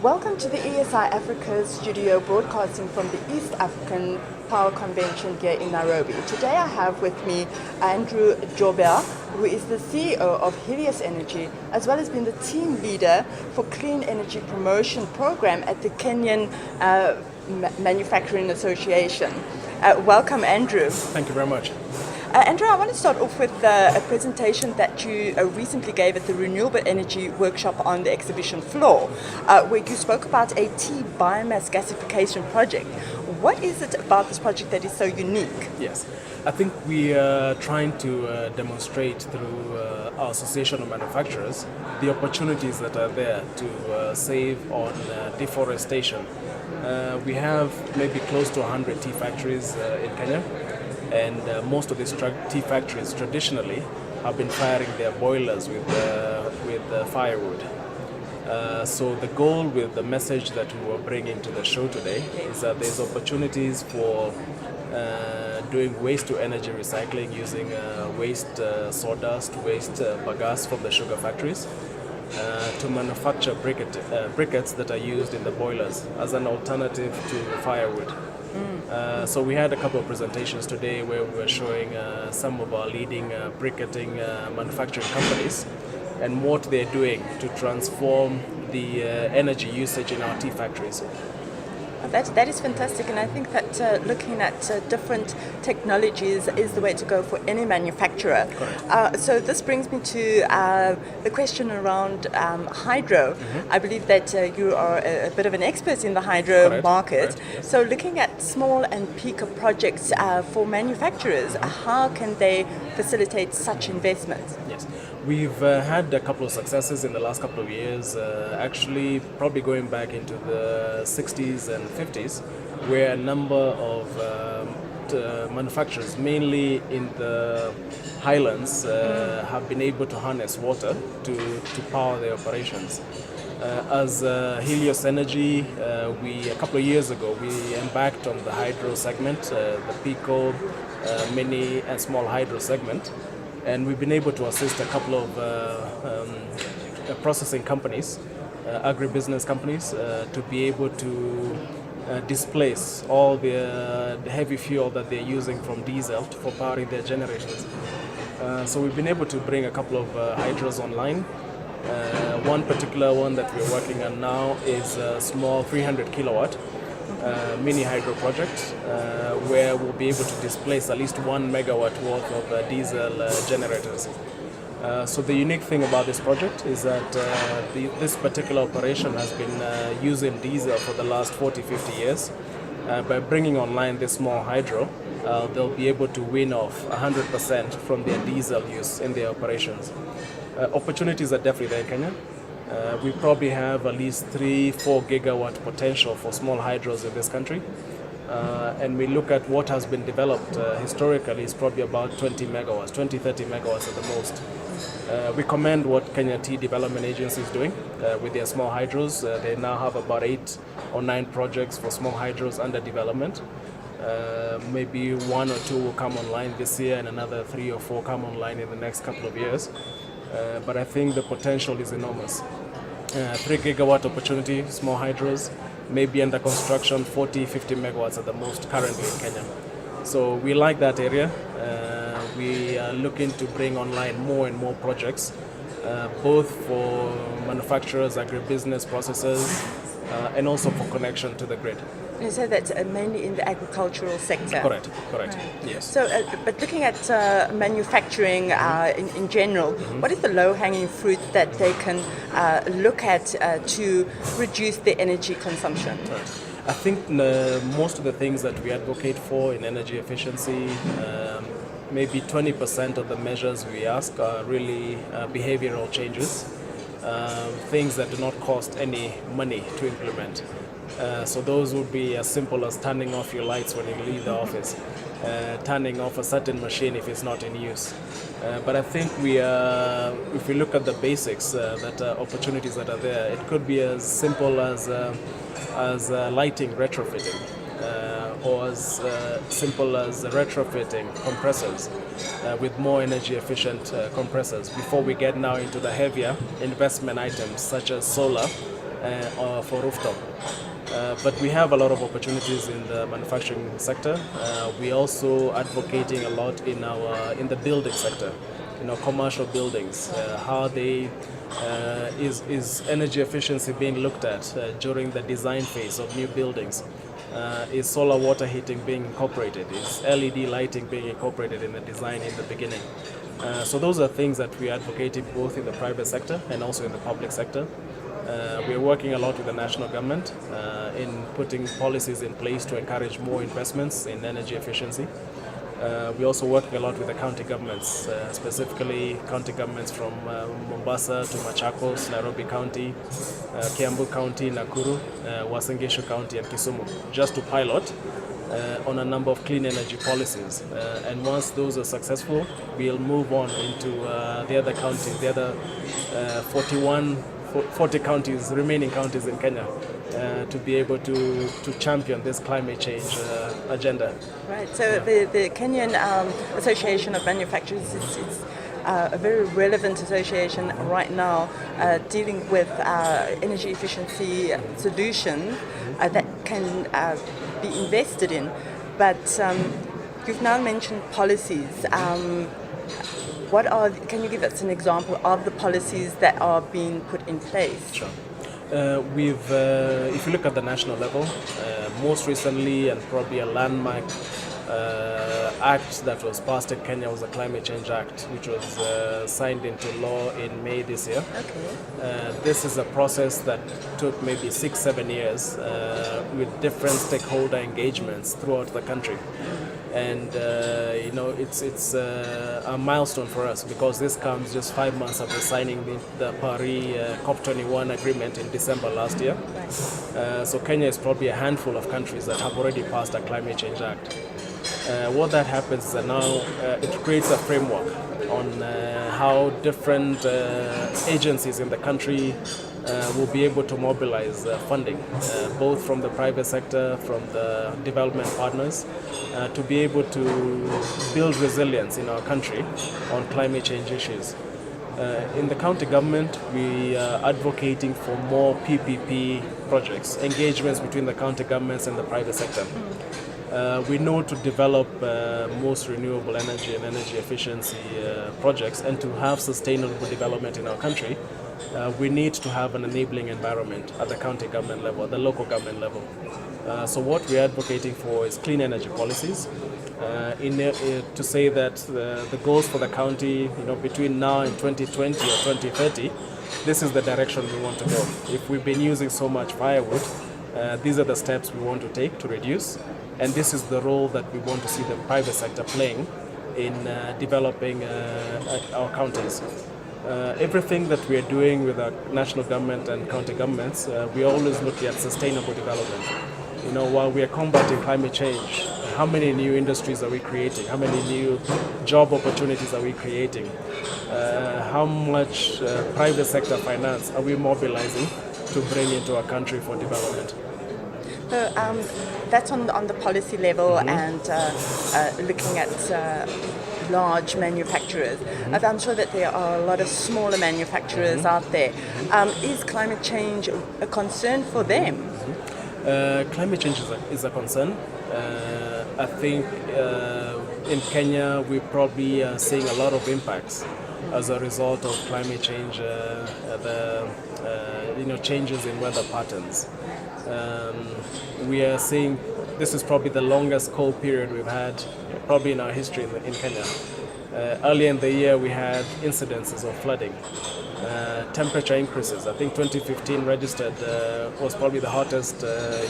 Welcome to the ESI Africa studio broadcasting from the East African Power Convention here in Nairobi. Today I have with me Andrew Njoba, who is the CEO of Helios Energy, as well as being the team leader for Clean Energy Promotion Program at the Kenyan Manufacturing Association. Welcome, Andrew. Thank you very much. Andrew, I want to start off with a presentation that you recently gave at the Renewable Energy Workshop on the exhibition floor, where you spoke about a tea biomass gasification project. What is it about this project that is so unique? Yes, I think we are trying to demonstrate through our Association of Manufacturers the opportunities that are there to save on deforestation. We have maybe close to 100 tea factories in Kenya. And most of these tea factories traditionally have been firing their boilers with firewood. So the goal with the message that we were bringing to the show today is that there's opportunities for doing waste to energy recycling using waste sawdust, waste bagasse from the sugar factories to manufacture briquettes that are used in the boilers as an alternative to firewood. So we had a couple of presentations today where we were showing some of our leading briquetting manufacturing companies and what they're doing to transform the energy usage in our tea factories. That is fantastic, and I think that looking at different technologies is the way to go for any manufacturer. So this brings me to the question around hydro. Mm-hmm. I believe that you are a bit of an expert in the hydro market. Yes. So looking at small and peaker projects for manufacturers, how can they facilitate such investments? Yes. We've had a couple of successes in the last couple of years, actually probably going back into the 60s and 50s, where a number of manufacturers, mainly in the highlands, have been able to harness water to power their operations. As Helios Energy, a couple of years ago, we embarked on the hydro segment, the Pico, mini and small hydro segment. And we've been able to assist a couple of processing companies, agribusiness companies, to be able to displace all the heavy fuel that they're using from diesel for powering their generators. So we've been able to bring a couple of hydros online. One particular one that we're working on now is a small 300 kilowatt mini hydro project where we'll be able to displace at least 1 megawatt worth of diesel generators. So the unique thing about this project is that this particular operation has been using diesel for the last 40-50 years. By bringing online this small hydro, they'll be able to win off 100% from their diesel use in their operations. Opportunities are definitely there in Kenya. We probably have at least 3-4 gigawatt potential for small hydros in this country. And we look at what has been developed historically is probably about 20 megawatts, 20-30 megawatts at the most. We commend what Kenya Tea Development Agency is doing with their small hydros. They now have about 8 or 9 projects for small hydros under development. Maybe 1 or 2 will come online this year and another 3 or 4 come online in the next couple of years. But I think the potential is enormous. 3 gigawatt opportunity, small hydros, maybe under construction 40-50 megawatts at the most currently in Kenya. So we like that area. We are looking to bring online more and more projects, both for manufacturers, agribusiness processors, and also for connection to the grid. You said that's mainly in the agricultural sector. Correct. Right. Yes. So, but looking at manufacturing in general, what is the low-hanging fruit that they can look at to reduce their energy consumption? Right. I think most of the things that we advocate for in energy efficiency, maybe 20% of the measures we ask are really behavioral changes, things that do not cost any money to implement. So those would be as simple as turning off your lights when you leave the office, turning off a certain machine if it's not in use. But I think if we look at the basics, opportunities that are there, it could be as simple as lighting retrofitting, or as simple as retrofitting compressors with more energy efficient compressors before we get now into the heavier investment items such as solar for rooftop. But we have a lot of opportunities in the manufacturing sector. We also advocating a lot in the building sector, commercial buildings. How they is energy efficiency being looked at during the design phase of new buildings? Is solar water heating being incorporated? Is LED lighting being incorporated in the design in the beginning? So those are things that we are advocating both in the private sector and also in the public sector. We are working a lot with the national government in putting policies in place to encourage more investments in energy efficiency. We're also working a lot with the county governments, specifically county governments from Mombasa to Machakos, Nairobi County, Kiambu County, Nakuru, Uasin Gishu County and Kisumu, just to pilot on a number of clean energy policies. And once those are successful, we'll move on into the other counties, the other 40 counties, remaining counties in Kenya, to be able to champion this climate change agenda. Right, so the Kenyan Association of Manufacturers is a very relevant association right now, dealing with energy efficiency solutions that can be invested in. But you've now mentioned policies. Can you give us an example of the policies that are being put in place? Sure. If you look at the national level, most recently and probably a landmark act that was passed in Kenya was the Climate Change Act, which was signed into law in May this year. Okay. This is a process that took maybe 6-7 years with different stakeholder engagements throughout the country. And it's a milestone for us because this comes just 5 months after signing the Paris COP21 agreement in December last year. Right. So Kenya is probably a handful of countries that have already passed a Climate Change Act. What that happens is that now it creates a framework on how different agencies in the country will be able to mobilize funding, both from the private sector, from the development partners, to be able to build resilience in our country on climate change issues. In the county government, we are advocating for more PPP projects, engagements between the county governments and the private sector. We know to develop most renewable energy and energy efficiency projects and to have sustainable development in our country, we need to have an enabling environment at the county government level, at the local government level. So what we're advocating for is clean energy policies, to say that the goals for the county, between now and 2020 or 2030, this is the direction we want to go. If we've been using so much firewood, these are the steps we want to take to reduce, and this is the role that we want to see the private sector playing in developing our counties. Everything that we are doing with our national government and county governments, we always look at sustainable development. While we are combating climate change, how many new industries are we creating? How many new job opportunities are we creating? How much private sector finance are we mobilizing to bring into our country for development? So that's on the policy level and looking at large manufacturers. I'm sure that there are a lot of smaller manufacturers out there. Is climate change a concern for them? Climate change is a concern. I think in Kenya we probably are seeing a lot of impacts as a result of climate change, changes in weather patterns. We are seeing this is probably the longest cold period we've had probably in our history in Kenya. Earlier in the year we had incidences of flooding, temperature increases. I think 2015 registered was probably the hottest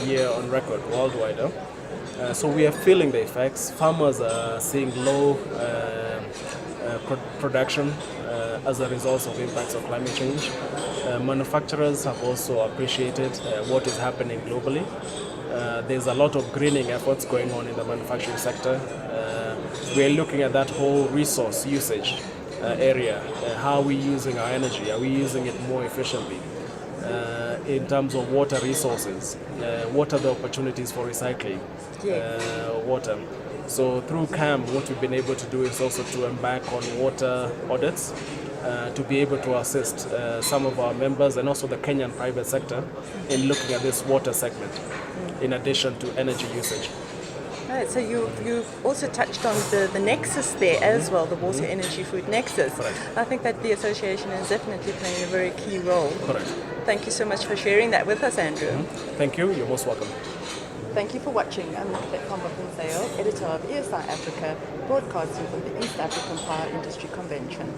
year on record worldwide. So we are feeling the effects. Farmers are seeing low production as a result of impacts of climate change. Manufacturers have also appreciated what is happening globally. There's a lot of greening efforts going on in the manufacturing sector. We're looking at that whole resource usage area. How are we using our energy? Are we using it more efficiently? In terms of water resources, what are the opportunities for recycling water? So through CAM, what we've been able to do is also to embark on water audits to be able to assist some of our members and also the Kenyan private sector in looking at this water segment in addition to energy usage. Right, so you also touched on the nexus there as well, the water, energy, food nexus. Correct. I think that the association is definitely playing a very key role. Correct. Thank you so much for sharing that with us, Andrew. Thank you. You're most welcome. Thank you for watching. I'm Nicolette Komba-Pinseo, editor of ESI Africa, broadcasting from the East African Power Industry Convention.